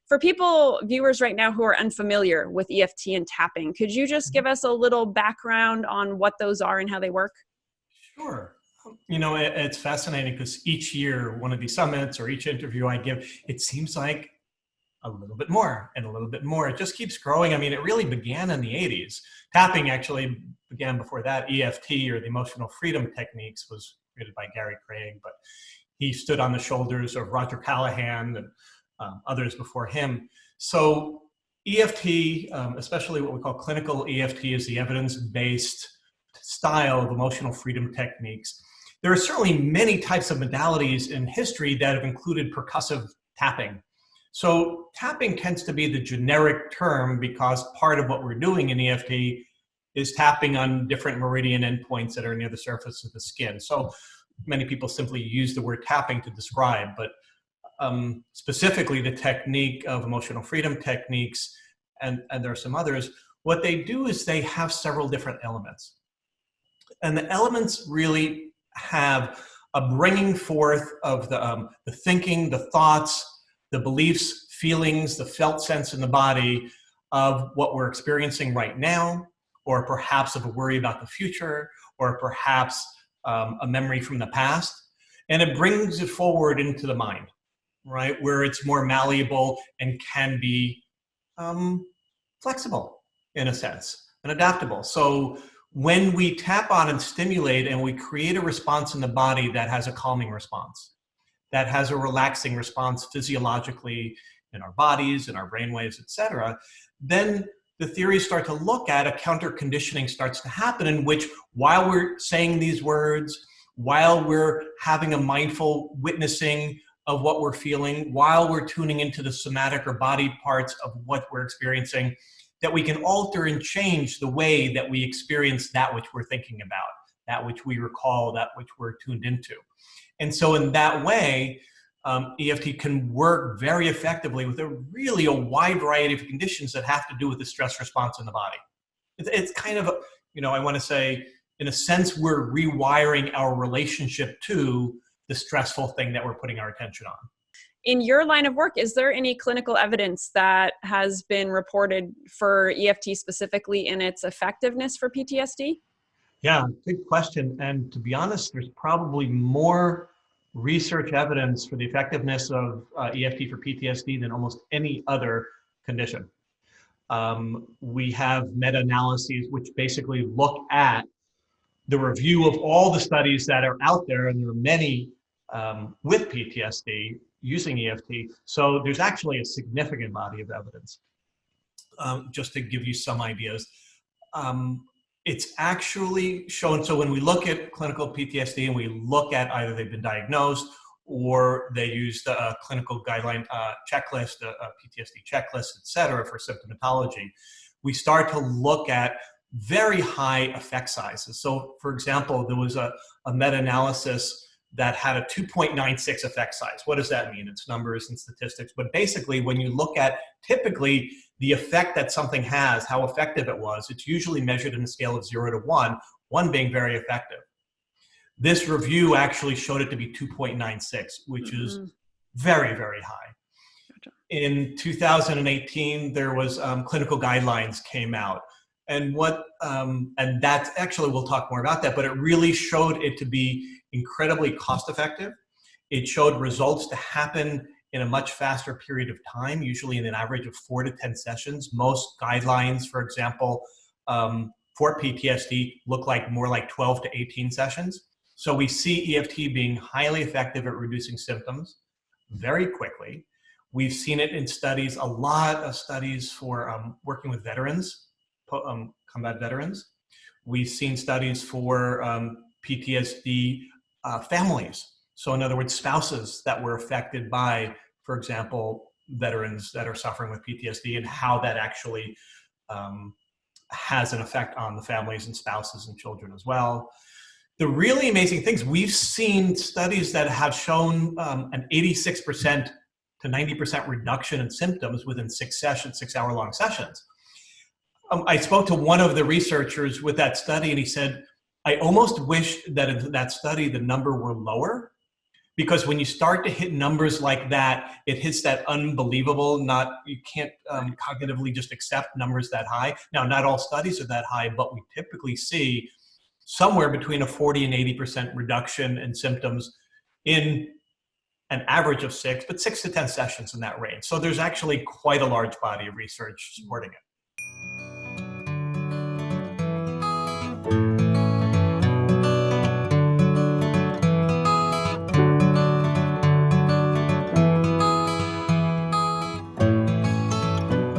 For people, viewers right now who are unfamiliar with EFT and tapping, could you just give us a little background on what those are and how they work? Sure. It's fascinating because each year, one of these summits or each interview I give, it seems like a little bit more and a little bit more. It just keeps growing. I mean, it really began in the 80s. Tapping actually began before that. EFT, or the emotional freedom techniques, was created by Gary Craig, but he stood on the shoulders of Roger Callahan and others before him. So EFT, especially what we call clinical EFT, is the evidence-based style of emotional freedom techniques. There are certainly many types of modalities in history that have included percussive tapping. So tapping tends to be the generic term because part of what we're doing in EFT is tapping on different meridian endpoints that are near the surface of the skin. So many people simply use the word tapping to describe, but specifically the technique of emotional freedom techniques, and there are some others, what they do is they have several different elements. And the elements really have a bringing forth of the thinking, the thoughts, the beliefs, feelings, the felt sense in the body of what we're experiencing right now, or perhaps of a worry about the future, or perhaps a memory from the past. And it brings it forward into the mind, right? Where it's more malleable and can be flexible in a sense and adaptable. So when we tap on and stimulate and we create a response in the body that has a calming response, that has a relaxing response physiologically in our bodies, in our brainwaves, et cetera, then the theories start to look at a counter conditioning starts to happen, in which while we're saying these words, while we're having a mindful witnessing of what we're feeling, while we're tuning into the somatic or body parts of what we're experiencing, that we can alter and change the way that we experience that which we're thinking about, that which we recall, that which we're tuned into. And so in that way, EFT can work very effectively with a wide variety of conditions that have to do with the stress response in the body. It's kind of, I want to say, in a sense, we're rewiring our relationship to the stressful thing that we're putting our attention on. In your line of work, is there any clinical evidence that has been reported for EFT specifically in its effectiveness for PTSD? Yeah, good question. And to be honest, there's probably more research evidence for the effectiveness of EFT for PTSD than almost any other condition. We have meta-analyses which basically look at the review of all the studies that are out there, and there are many with PTSD using EFT. So there's actually a significant body of evidence. Just to give you some ideas, it's actually shown. So when we look at clinical PTSD and we look at either they've been diagnosed or they use the clinical guideline checklist, a PTSD checklist, et cetera, for symptomatology, we start to look at very high effect sizes. So for example, there was a meta-analysis that had a 2.96 effect size. What does that mean? It's numbers and statistics. But basically, when you look at typically the effect that something has, how effective it was, it's usually measured in a scale of 0 to 1, 1 being very effective. This review actually showed it to be 2.96, which is very, very high. Gotcha. In 2018, there was clinical guidelines came out. And and that's actually, we'll talk more about that, but it really showed it to be incredibly cost effective. It showed results to happen in a much faster period of time, usually in an average of 4 to 10 sessions. Most guidelines, for example, for PTSD look like more like 12 to 18 sessions. So we see EFT being highly effective at reducing symptoms very quickly. We've seen it in studies, a lot of studies for working with veterans, combat veterans. We've seen studies for PTSD families. So in other words, spouses that were affected by, for example, veterans that are suffering with PTSD, and how that actually has an effect on the families and spouses and children as well. The really amazing things, we've seen studies that have shown an 86% to 90% reduction in symptoms within 6 sessions, 6-hour-long sessions. I spoke to one of the researchers with that study, and he said, I almost wish that in that study the number were lower, Because when you start to hit numbers like that, it hits that unbelievable, you can't cognitively just accept numbers that high. Now, not all studies are that high, but we typically see somewhere between a 40 and 80% reduction in symptoms in an average of 6 to 10 sessions in that range. So there's actually quite a large body of research supporting it.